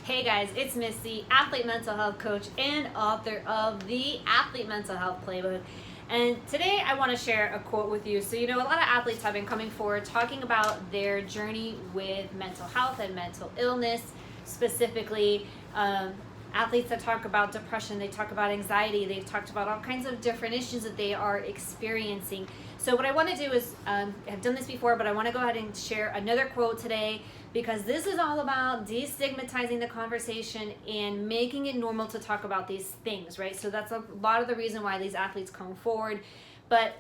Hey guys, it's Missy, athlete mental health coach and author of the Athlete Mental Health Playbook. And today I want to share a quote with you. So, a lot of athletes have been coming forward talking about their journey with mental health and mental illness, specifically athletes that talk about depression, they talk about anxiety, they've talked about all kinds of different issues that they are experiencing. So what I want to do is, I've done this before, but I want to go ahead and share another quote today, because this is all about destigmatizing the conversation and making it normal to talk about these things, right? So that's a lot of the reason why these athletes come forward.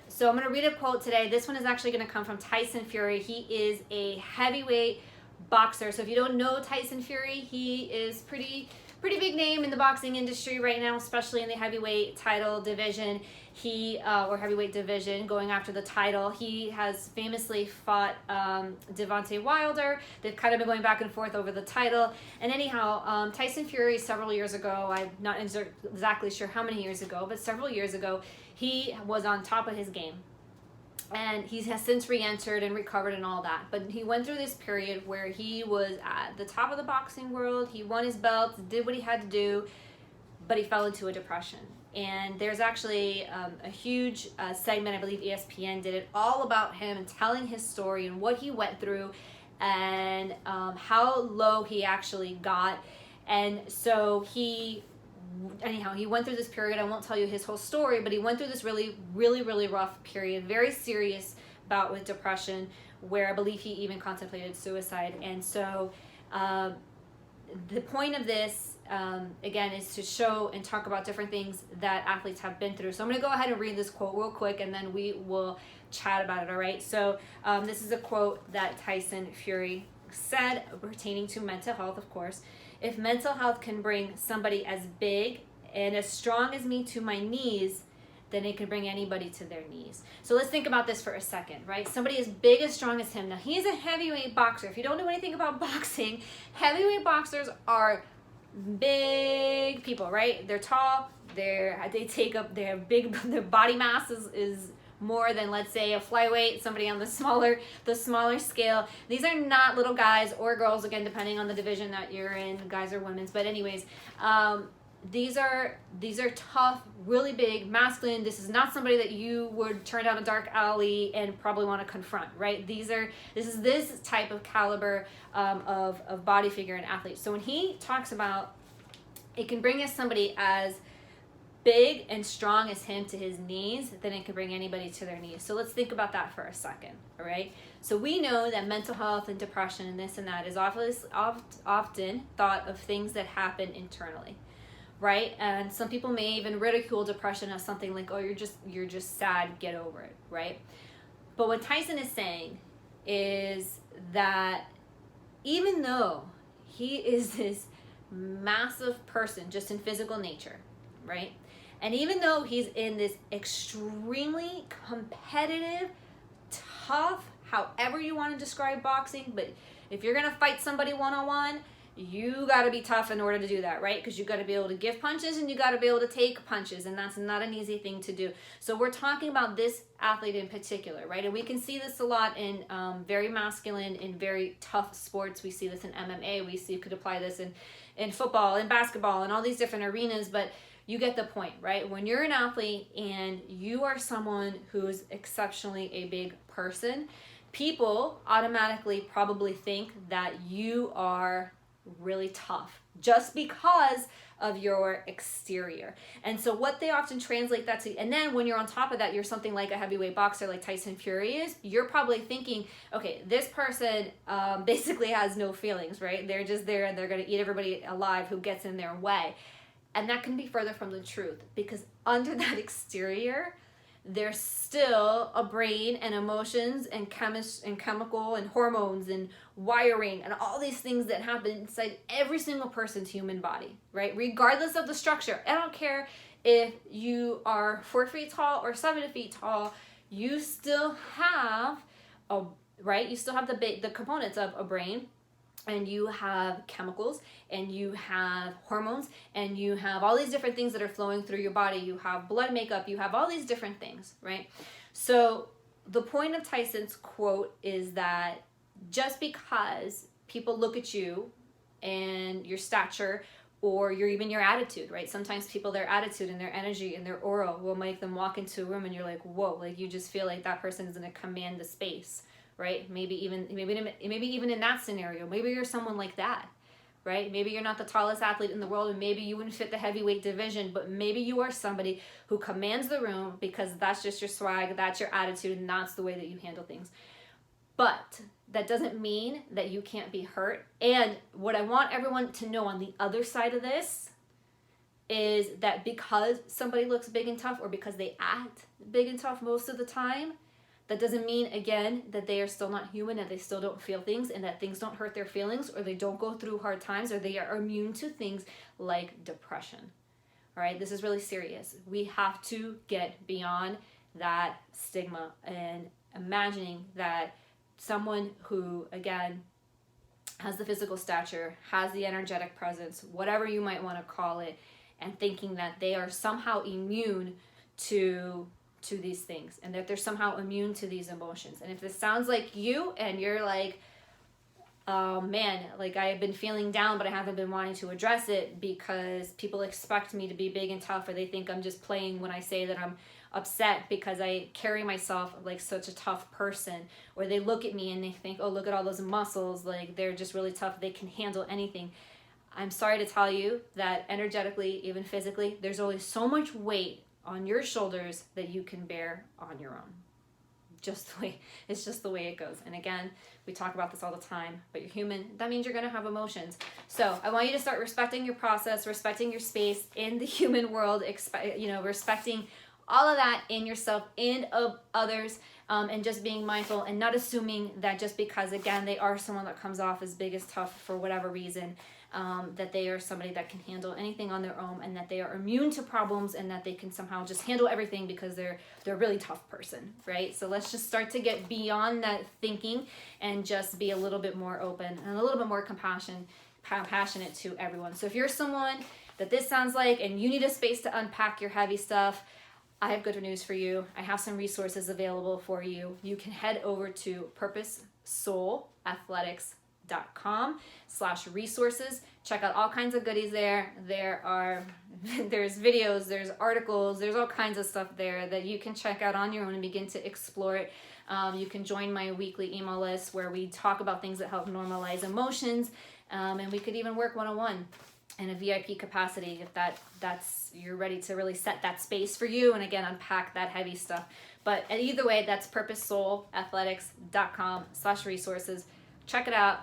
So I'm going to read a quote today. This one is actually going to come from Tyson Fury. He is a heavyweight boxer. So if you don't know Tyson Fury, he is pretty big name in the boxing industry right now, especially in the heavyweight title division. Or heavyweight division, going after the title. He has famously fought Devontae Wilder. They've kind of been going back and forth over the title. And anyhow, Tyson Fury, several years ago, I'm not exactly sure how many years ago, but several years ago, he was on top of his game. And he has since re-entered and recovered and all that. But he went through this period where he was at the top of the boxing world. He won his belts, did what he had to do, but he fell into a depression. And there's actually a huge segment, I believe ESPN did it, all about him and telling his story and what he went through and how low he actually got. And so he went through this period. I won't tell you his whole story, but he went through this really rough period, very serious bout with depression, where I believe he even contemplated suicide. And so the point of this, again, is to show and talk about different things that athletes have been through. So I'm going to go ahead and read this quote real quick, and then we will chat about it, all right? So this is a quote that Tyson Fury said pertaining to mental health, of course. "If mental health can bring somebody as big and as strong as me to my knees, then it can bring anybody to their knees." So let's think about this for a second, right? Somebody as big, as strong as him. Now, he's a heavyweight boxer. If you don't know anything about boxing, heavyweight boxers are big people, right? They're tall. Their body mass is more than, let's say, a flyweight, somebody on the smaller scale. These are not little guys or girls, again, depending on the division that you're in, guys or women's. But anyways, these are tough, really big, masculine. This is not somebody that you would turn down a dark alley and probably want to confront, right? This is this type of caliber of body figure and athlete. So when he talks about it can bring us somebody as big and strong as him to his knees, then it can bring anybody to their knees. So let's think about that for a second, all right? So we know that mental health and depression and this and that is often thought of things that happen internally, right? And some people may even ridicule depression as something like, oh, you're just sad, get over it, right? But what Tyson is saying is that even though he is this massive person just in physical nature, right? And even though he's in this extremely competitive, tough, however you want to describe boxing, but if you're going to fight somebody one-on-one, you got to be tough in order to do that, right? Because you got to be able to give punches and you got to be able to take punches, and that's not an easy thing to do. So we're talking about this athlete in particular, right? And we can see this a lot in very masculine, in very tough sports. We see this in MMA. You could apply this in football and basketball and all these different arenas, but you get the point, right? When you're an athlete and you are someone who's exceptionally a big person, people automatically probably think that you are really tough just because of your exterior. And so what they often translate that to, and then when you're on top of that, you're something like a heavyweight boxer like Tyson Fury is, you're probably thinking, okay, this person basically has no feelings, right? They're just there and they're going to eat everybody alive who gets in their way. And that can be further from the truth, because under that exterior, there's still a brain and emotions and chemical and hormones and wiring and all these things that happen inside every single person's human body, right? Regardless of the structure. I don't care if you are 4 feet tall or 7 feet tall, you still have the components of a brain, and you have chemicals, and you have hormones, and you have all these different things that are flowing through your body. You have blood makeup, you have all these different things, right? So the point of Tyson's quote is that just because people look at you and your stature, or even your attitude, right? Sometimes people, their attitude and their energy and their aura will make them walk into a room and you're like, whoa, like you just feel like that person is going to command the space, right? Maybe even in that scenario, maybe you're someone like that, right? Maybe you're not the tallest athlete in the world, and maybe you wouldn't fit the heavyweight division, but maybe you are somebody who commands the room because that's just your swag, that's your attitude, and that's the way that you handle things. But that doesn't mean that you can't be hurt. And what I want everyone to know on the other side of this is that because somebody looks big and tough, or because they act big and tough most of the time, that doesn't mean, again, that they are still not human, and they still don't feel things, and that things don't hurt their feelings, or they don't go through hard times, or they are immune to things like depression. All right, this is really serious. We have to get beyond that stigma and imagining that someone who, again, has the physical stature, has the energetic presence, whatever you might want to call it, and thinking that they are somehow immune to these things, and that they're somehow immune to these emotions. And if this sounds like you and you're like, oh man, like I have been feeling down, but I haven't been wanting to address it because people expect me to be big and tough, or they think I'm just playing when I say that I'm upset because I carry myself like such a tough person, or they look at me and they think, oh, look at all those muscles, like they're just really tough, they can handle anything. I'm sorry to tell you that energetically, even physically, there's only so much weight on your shoulders that you can bear on your own. It's just the way it goes. And again, we talk about this all the time, but you're human. That means you're going to have emotions. So I want you to start respecting your process, respecting your space in the human world, respecting all of that in yourself and of others, and just being mindful and not assuming that just because, again, they are someone that comes off as big as tough for whatever reason, that they are somebody that can handle anything on their own, and that they are immune to problems, and that they can somehow just handle everything because they're a really tough person, right? So let's just start to get beyond that thinking and just be a little bit more open and a little bit more compassionate to everyone. So if you're someone that this sounds like and you need a space to unpack your heavy stuff, I have good news for you. I have some resources available for you. You can head over to purposesoulathletics.com/resources. Check out all kinds of goodies there. There's videos, there's articles, there's all kinds of stuff there that you can check out on your own and begin to explore it. You can join my weekly email list where we talk about things that help normalize emotions, and we could even work one-on-one in a VIP capacity if that's you're ready to really set that space for you and again unpack that heavy stuff. But either way, that's purposesoulathletics.com/resources. Check it out.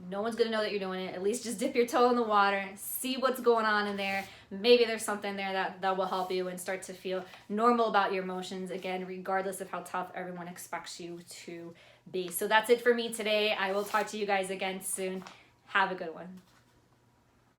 No one's gonna know that you're doing it. At least just dip your toe in the water, see what's going on in there. Maybe there's something there that will help you and start to feel normal about your emotions again, regardless of how tough everyone expects you to be. So that's it for me today. I will talk to you guys again soon. Have a good one.